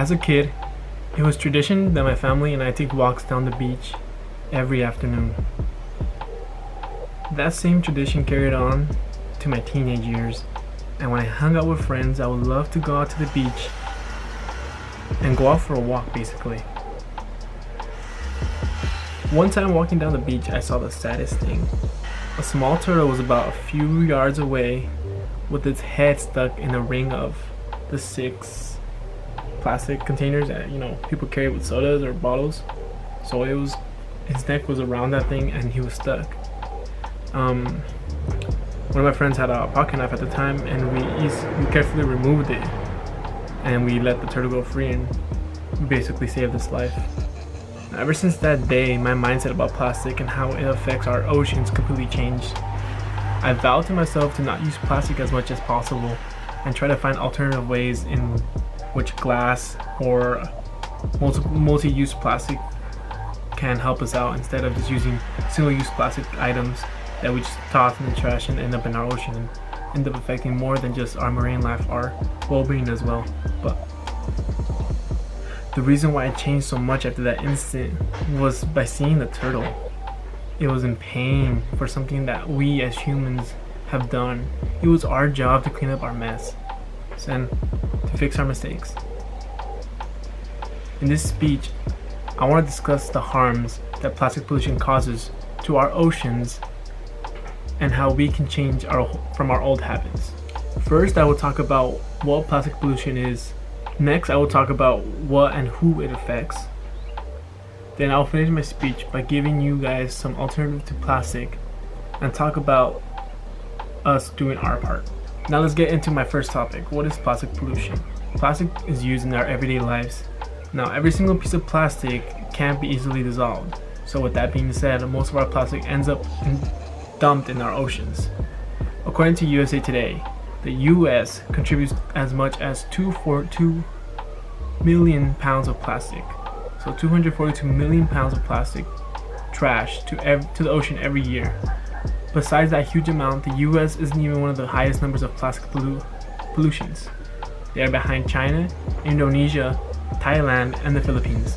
As a kid, it was tradition that my family and I take walks down the beach every afternoon. That same tradition carried on to my teenage years, and when I hung out with friends, I would love to go out to the beach and go out for a walk basically. One time walking down the beach, I saw the saddest thing. A small turtle was about a few yards away with its head stuck in a ring of the 6 plastic containers that people carry with sodas or bottles. So his neck was around that thing and he was stuck. One of my friends had a pocket knife at the time, and we carefully removed it and we let the turtle go free and basically saved its life. Ever since that day, my mindset about plastic and how it affects our oceans completely changed. I vowed to myself to not use plastic as much as possible and try to find alternative ways in which glass or multi-use plastic can help us out, instead of just using single-use plastic items that we just toss in the trash and end up in our ocean and end up affecting more than just our marine life, our well-being as well. But the reason why I changed so much after that incident was by seeing the turtle. It was in pain for something that we as humans have done. It was our job to clean up our mess and to fix our mistakes. In this speech, I want to discuss the harms that plastic pollution causes to our oceans and how we can change from our old habits. First, I will talk about what plastic pollution is. Next, I will talk about what and who it affects. Then I'll finish my speech by giving you guys some alternative to plastic and talk about us doing our part. Now let's get into my first topic. What is plastic pollution? Plastic is used in our everyday lives. Now, every single piece of plastic can't be easily dissolved. So with that being said, most of our plastic ends up dumped in our oceans. According to USA Today, the US contributes as much as 242 million pounds of plastic. So 242 million pounds of plastic trash to the ocean every year. Besides that huge amount, the US isn't even one of the highest numbers of plastic pollutions. They are behind China, Indonesia, Thailand, and the Philippines.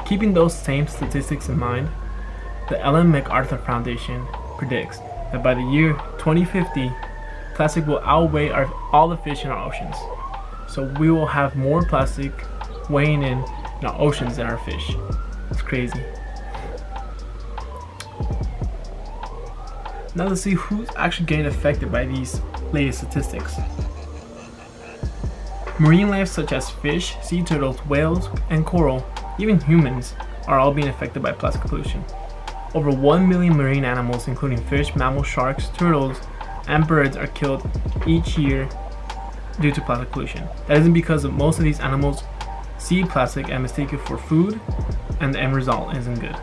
Keeping those same statistics in mind, the Ellen MacArthur Foundation predicts that by the year 2050, plastic will outweigh all the fish in our oceans. So we will have more plastic weighing in our oceans than our fish. It's crazy. Now let's see who's actually getting affected by these latest statistics. Marine life such as fish, sea turtles, whales, and coral, even humans, are all being affected by plastic pollution. Over 1 million marine animals, including fish, mammals, sharks, turtles, and birds, are killed each year due to plastic pollution. That isn't because most of these animals see plastic and mistake it for food, and the end result isn't good.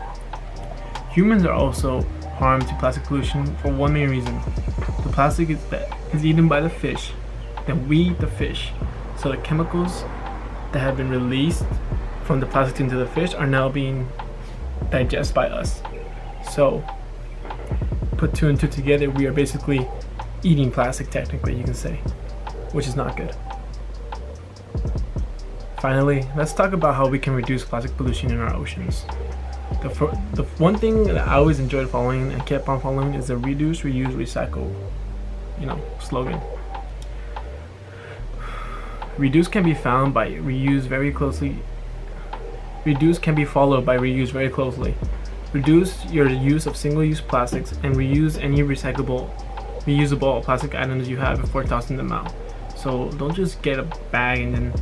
Humans are also harmed to plastic pollution for one main reason. The plastic is eaten by the fish, then we eat the fish. So the chemicals that have been released from the plastic into the fish are now being digested by us. So put 2 and 2 together, we are basically eating plastic, technically you can say, which is not good. Finally, let's talk about how we can reduce plastic pollution in our oceans. The one thing that I always enjoyed following and kept on following is the reduce, reuse, recycle, slogan. Reduce can be found by reuse very closely. Reduce can be followed by reuse very closely. Reduce your use of single-use plastics and reuse any reusable plastic items you have before tossing them out. So don't just get a bag and then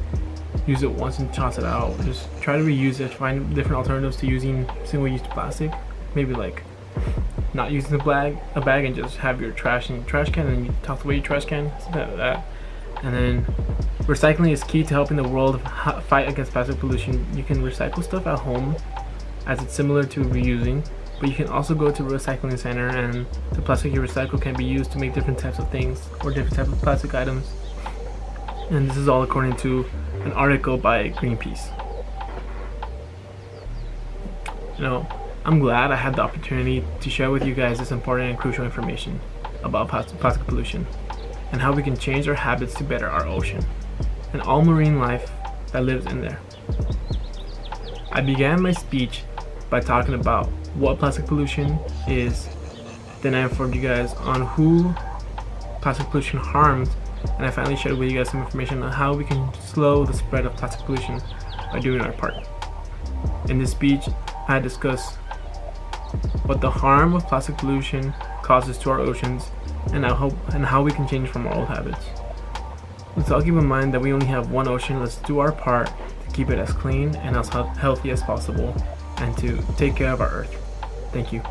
use it once and toss it out. Just try to reuse it, find different alternatives to using single-use plastic. Maybe like not using a bag and just have your trash in your trash can and you toss away your trash can, something like that. And then recycling is key to helping the world fight against plastic pollution. You can recycle stuff at home, as it's similar to reusing, but you can also go to a recycling center and the plastic you recycle can be used to make different types of things or different types of plastic items. And this is all according to an article by Greenpeace. I'm glad I had the opportunity to share with you guys this important and crucial information about plastic pollution and how we can change our habits to better our ocean and all marine life that lives in there. I began my speech by talking about what plastic pollution is, then I informed you guys on who plastic pollution harms, and I finally shared with you guys some information on how we can slow the spread of plastic pollution by doing our part. In this speech, I discussed what the harm of plastic pollution causes to our oceans and how we can change from our old habits. Let's all keep in mind that we only have one ocean. Let's do our part to keep it as clean and as healthy as possible and to take care of our earth. Thank you.